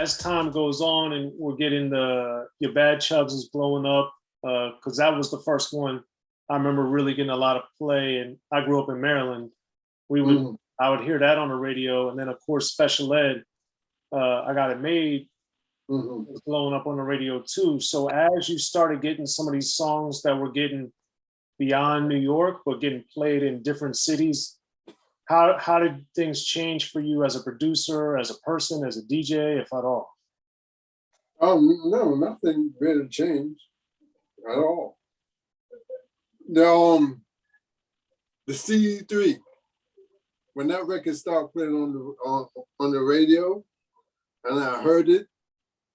as time goes on and we're getting your Bad Chubs is blowing up, because that was the first one I remember really getting a lot of play. And I grew up in Maryland. I would hear that on the radio, and then of course Special Ed, I Got It Made, was blowing up on the radio too. So as you started getting some of these songs that were getting beyond New York but getting played in different cities, how did things change for you as a producer, as a person, as a DJ, if at all? No, nothing really changed at all. The CD3, when that record started playing on the radio, and I heard it,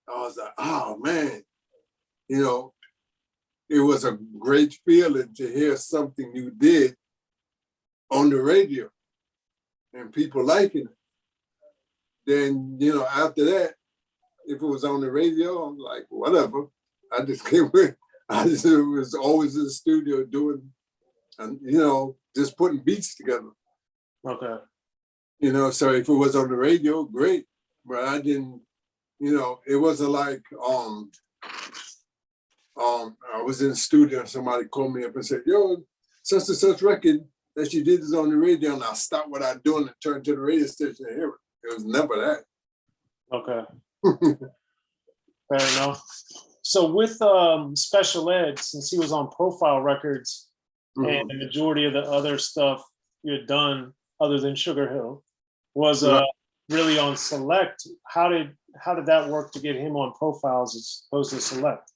I was like, oh man, it was a great feeling to hear something you did on the radio and people liking it. Then, after that, if it was on the radio, I'm like, whatever. I just came with, was always in the studio doing, and just putting beats together. Okay. So if it was on the radio, great. But I didn't, it wasn't like I was in the studio and somebody called me up and said, yo, such and such record that you did is on the radio, and I stopped what I'm doing and turned to the radio station and hear it. It was never that. Okay. Fair enough. So with Special Ed, since he was on Profile Records, and the majority of the other stuff you had done other than Sugar Hill was really on Select. How did that work to get him on Profiles as opposed to Select?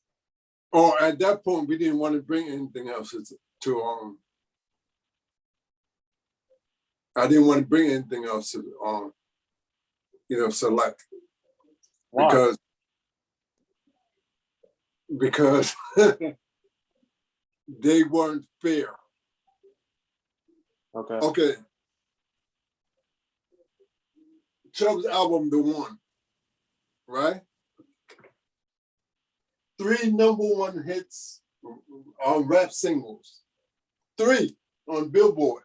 Oh, at that point, we didn't want to bring anything else to I didn't want to bring anything else to Select. Why? Because they weren't fair. Okay. Chubb's album, The One, right? 3 #1 hits on rap singles. 3 on Billboard.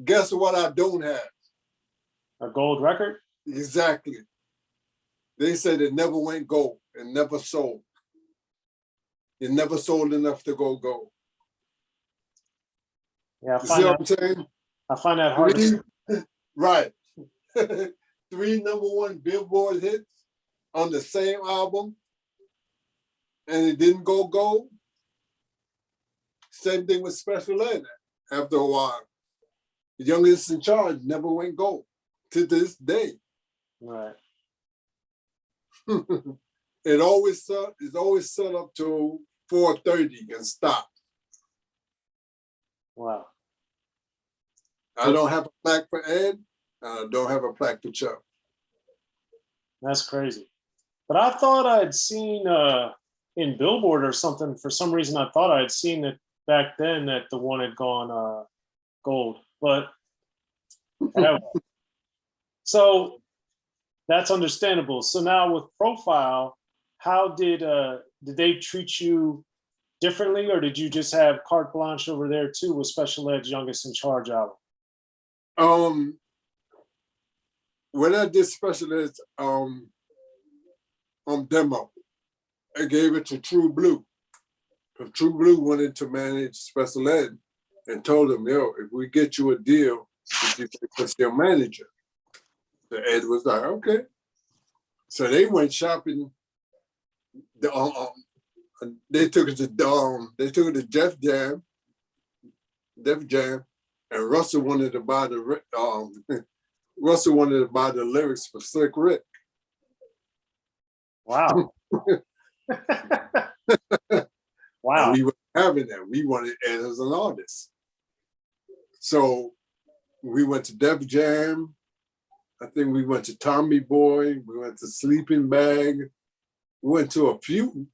Guess what I don't have? A gold record? Exactly. They said it never went gold. It never sold. It never sold enough to go gold. Yeah, See what I'm saying? I find that hard. Right. 3 #1 Billboard hits on the same album, and it didn't go gold. Same thing with Special Ed. After a while, The Youngest in Charge never went gold to this day. Right. It's always set up to 430 and stop. Wow. I don't have a plaque for Ed. I don't have a plaque for Chuck. That's crazy. But I thought I'd seen in Billboard or something, for some reason I thought I'd seen it back then that The One had gone gold. But so that's understandable. So now with Profile, how did they treat you differently, or did you just have carte blanche over there too with Special Ed's Youngest in Charge album? When I did Special Ed's demo, I gave it to True Blue. Because True Blue wanted to manage Special Ed and told him, yo, if we get you a deal, you can your manager. So Ed was like, okay. So they went shopping. They took it to Def Jam, and Russell wanted to buy the lyrics for Slick Rick. Wow. Wow. And we were having that. We wanted Ed as an artist. So we went to Def Jam. I think we went to Tommy Boy. We went to Sleeping Bag. We went to a few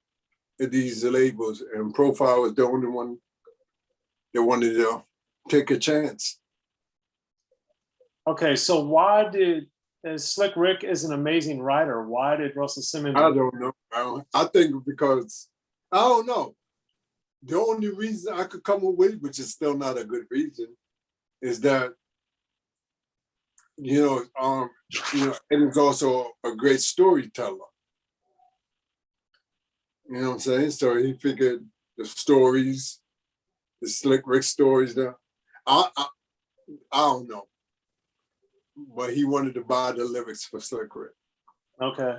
of these labels, and Profile was the only one that wanted to take a chance. Okay, so why did Slick Rick is an amazing writer? Why did Russell Simmons? I don't know. I think because, I don't know. The only reason I could come up with, which is still not a good reason, is that you know, and he's also a great storyteller. You know what I'm saying? So he figured the stories, the Slick Rick stories there. I don't know. But he wanted to buy the lyrics for Slick Rick. Okay.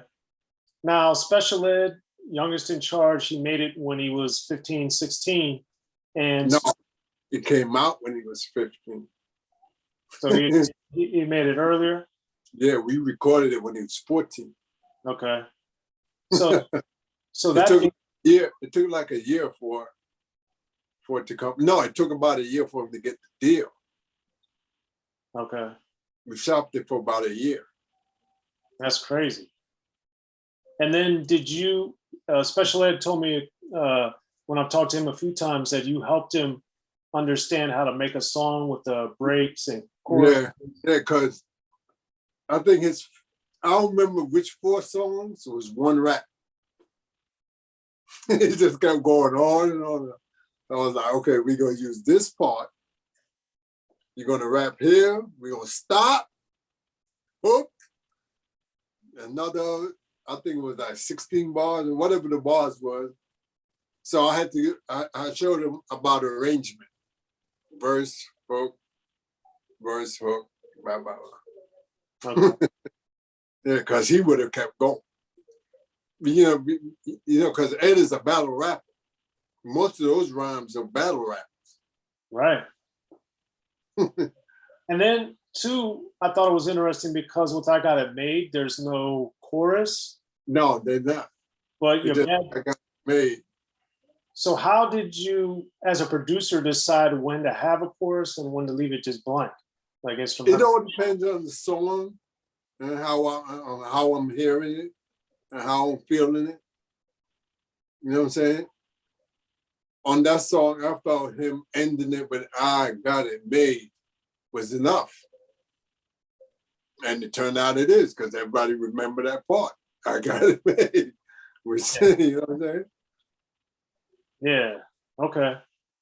Now, Special Ed, youngest in charge, he made it when he was 15, 16. And no, it came out when he was 15. So he made it earlier? Yeah, we recorded it when he was 14. Okay. So that it took like a year for it to come. No, it took about a year for him to get the deal. Okay. We shopped it for about a year. That's crazy. And then did you, Special Ed told me when I've talked to him a few times that you helped him understand how to make a song with the breaks and chorus. Yeah, because I think I don't remember which 4 songs. It was one rap. It just kept going on and on. I was like, okay, we're going to use this part. You're going to rap here. We're going to stop. Hook. Another, I think it was like 16 bars or whatever the bars was. So I showed him about arrangement. Verse, hook, blah, blah, blah. Okay. Yeah, because he would have kept going. You know, because Ed is a battle rapper. Most of those rhymes are battle raps. Right. And then, too, I thought it was interesting because with I Got It Made, there's no chorus. No, they're not. But your band, I Got It Made. So how did you, as a producer, decide when to have a chorus and when to leave it just blank? Like instrumental? It all depends on the song and how I'm hearing it and how I'm feeling it. You know what I'm saying? On that song, I felt him ending it with I Got It Made was enough. And it turned out it is, because everybody remember that part. I got it made. You know what I'm saying? Yeah, okay.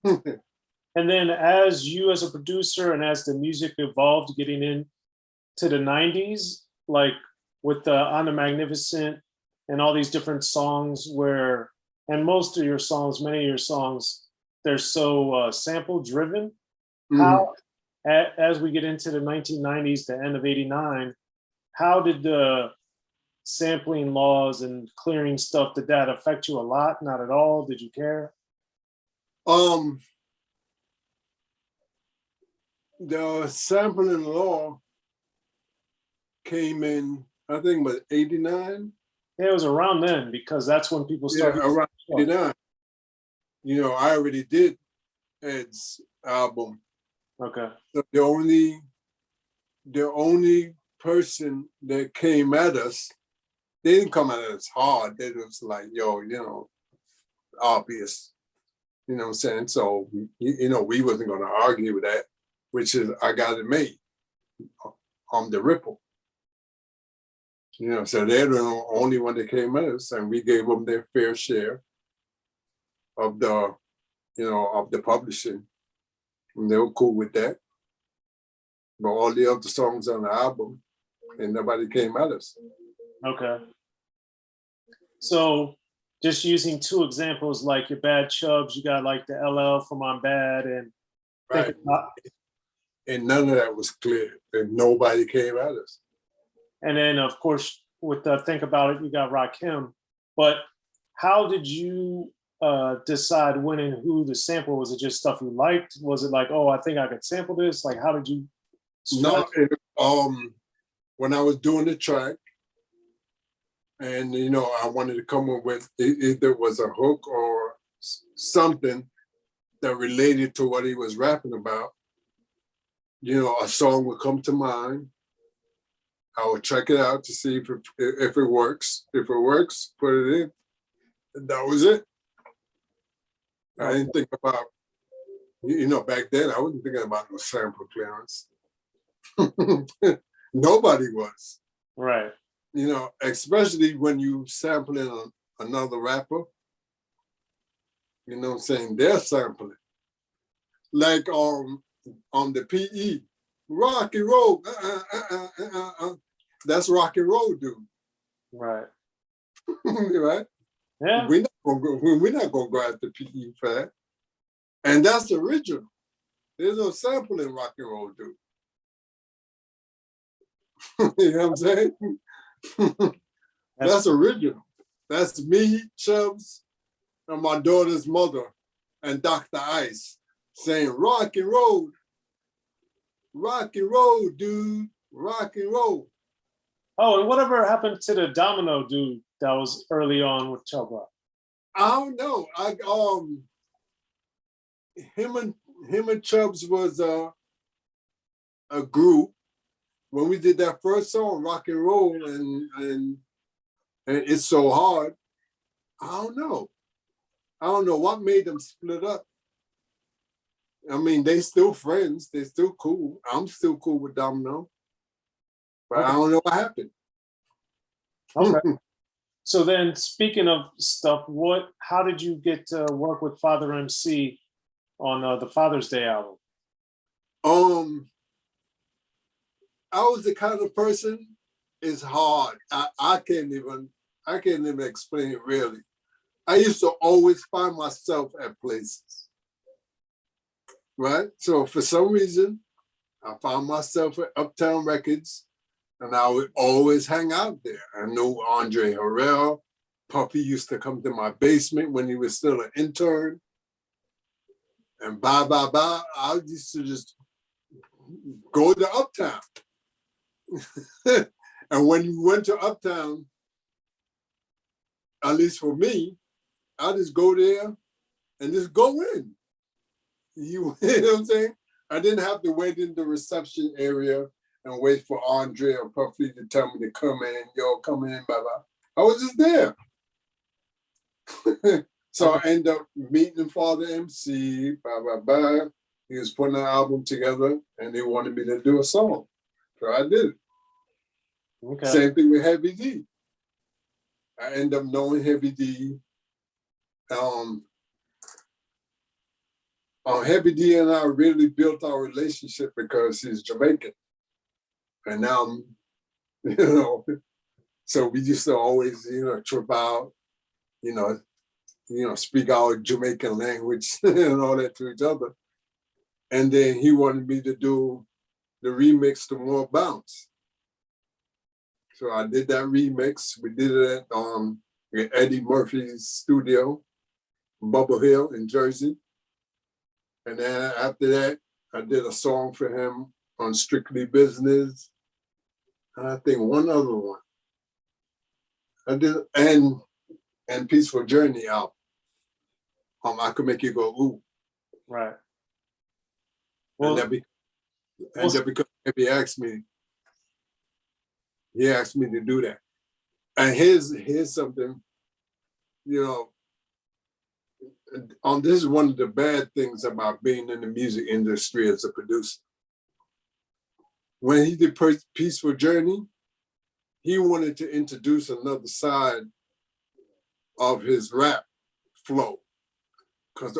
And then as you as a producer and as the music evolved getting into the 90s, like with the On the Magnificent and all these different songs where, and most of your songs, many of your songs, they're so sample driven. Mm-hmm. How, as we get into the 1990s, the end of 89, how did the sampling laws and clearing stuff, did that affect you a lot? Not at all? Did you care? The sampling law came in, I think, was 89? Yeah, it was around then, because that's when people started. Yeah, around 89. You know, I already did Ed's album. Okay. So the only person that came at us, they didn't come at us hard. They was like, yo, you know, obvious. You know what I'm saying? So, you know, we wasn't going to argue with that, which is I Got It Made on the Ripple. You know, so they're the only one that came at us, and we gave them their fair share of the, you know, of the publishing. And they were cool with that. But all the other songs on the album, and nobody came at us. Okay. So just using 2 examples, like your Bad Chubs, you got like the LL from I'm Bad, and right. And none of that was clear, and nobody came at us. And then, of course, with the Think About It, you got Rakim. But how did you decide when and who to sample? Was it just stuff you liked? Was it like, oh, I think I could sample this? Like, how did you? No, when I was doing the track, and you know, I wanted to come up with either it was a hook or something that related to what he was rapping about. You know, a song would come to mind. I would check it out to see if it works. If it works, put it in. And that was it. I didn't think about, you know, back then I wasn't thinking about no sample clearance. Nobody was. Right. You know, especially when you sampling another rapper. You know what I'm saying? They're sampling. Like on the PE, rock and roll. That's rock and roll, dude. Right. Right? Yeah. We're not gonna go after PE for that. And that's the original. There's no sample in rock and roll, dude. You know what I'm saying? That's original. That's me, Chubbs, and my daughter's mother, and Dr. Ice saying, rock and roll, dude, rock and roll. Oh, and whatever happened to the Domino dude that was early on with Chubb Rock? I don't know. Him and Chubbs was a group when we did that first song, rock and roll, and it's so hard. I don't know what made them split up. I mean, they still friends. They still cool. I'm still cool with Domino, but okay. I don't know what happened. Okay. So then, speaking of stuff, how did you get to work with Father MC on the Father's Day album? I was the kind of person. It's hard. I can't even explain it really. I used to always find myself at places, right? So for some reason, I found myself at Uptown Records, and I would always hang out there. I knew Andre Harrell. Puffy used to come to my basement when he was still an intern. And I used to just go to Uptown. And when you went to Uptown, at least for me, I just go there and just go in. You know what I'm saying? I didn't have to wait in the reception area and wait for Andre or Puffy to tell me to come in, come in, blah, blah. I was just there. So I ended up meeting Father MC, blah, blah, blah. He was putting an album together and they wanted me to do a song. So I did it. Okay. Same thing with Heavy D. I ended up knowing Heavy D. Heavy D and I really built our relationship because he's Jamaican. And now, so we used to always, trip out, speak our Jamaican language and all that to each other. And then he wanted me to do the remix to More Bounce. So I did that remix. We did it at Eddie Murphy's studio, Bubble Hill in Jersey. And then after that, I did a song for him on Strictly Business. And I think one other one. I did, and Peaceful Journey album. I Could Make You Go Ooh. Right. Well, and that because he asked me to do that. And here's something, this is one of the bad things about being in the music industry as a producer. When he did Peaceful Journey, he wanted to introduce another side of his rap flow. Because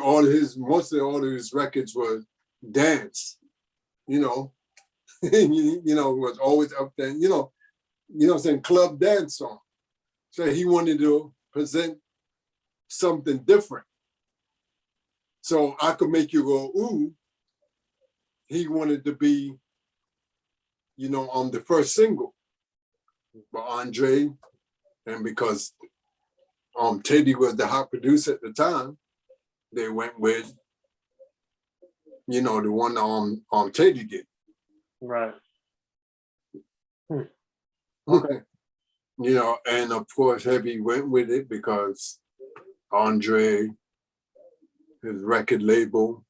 mostly all of his records were dance, it was always up there, club dance song. So he wanted to present something different. So I Could Make You Go Ooh, he wanted to be, on the first single by Andre, and because Teddy was the hot producer at the time, they went with, the one Teddy did. Right. Okay. And of course, Heavy went with it because Andre, his record label,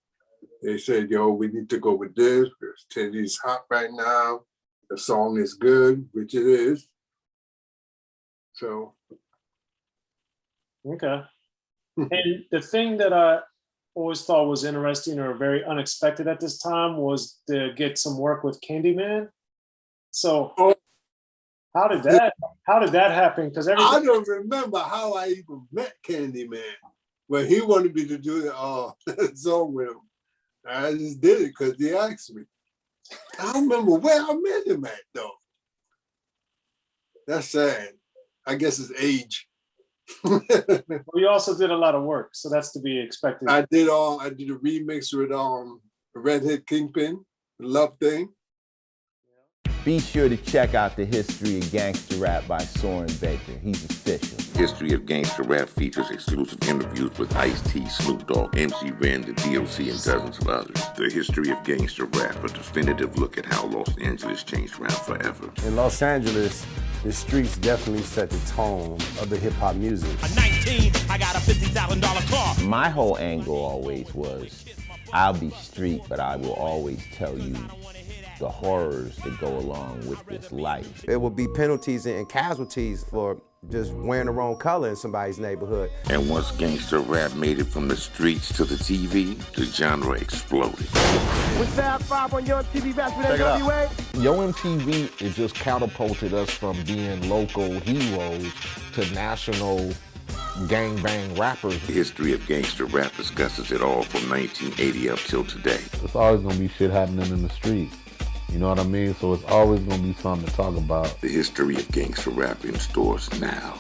they said, we need to go with this because Teddy's hot right now. The song is good, which it is. So. Okay. And the thing that I always thought was interesting or very unexpected at this time was to get some work with Candyman. So how did that happen? Because I don't remember how I even met Candyman. But he wanted me to do the song with him. I just did it because he asked me. I don't remember where I met him at though. That's sad. I guess it's age. Well, you also did a lot of work, so that's to be expected. I did a remix with Redhead Kingpin, the Love Thing. Be sure to check out the History of Gangster Rap by Soren Baker. He's official. History of Gangster Rap features exclusive interviews with Ice-T, Snoop Dogg, MC Ren, the D.O.C, and dozens of others. The History of Gangster Rap, a definitive look at how Los Angeles changed rap forever. In Los Angeles, the streets definitely set the tone of the hip-hop music. At 19, I got a $50,000 car. My whole angle always was, I'll be street, but I will always tell you the horrors that go along with this life. It would be penalties and casualties for just wearing the wrong color in somebody's neighborhood. And once gangster rap made it from the streets to the TV, the genre exploded. With Fab 5 on Yo MTV Raps with NWA. Yo MTV, it just catapulted us from being local heroes to national gangbang rappers. The History of Gangster Rap discusses it all from 1980 up till today. It's always gonna be shit happening in the streets. You know what I mean? So it's always gonna be something to talk about. The History of Gangster Rap in stores now.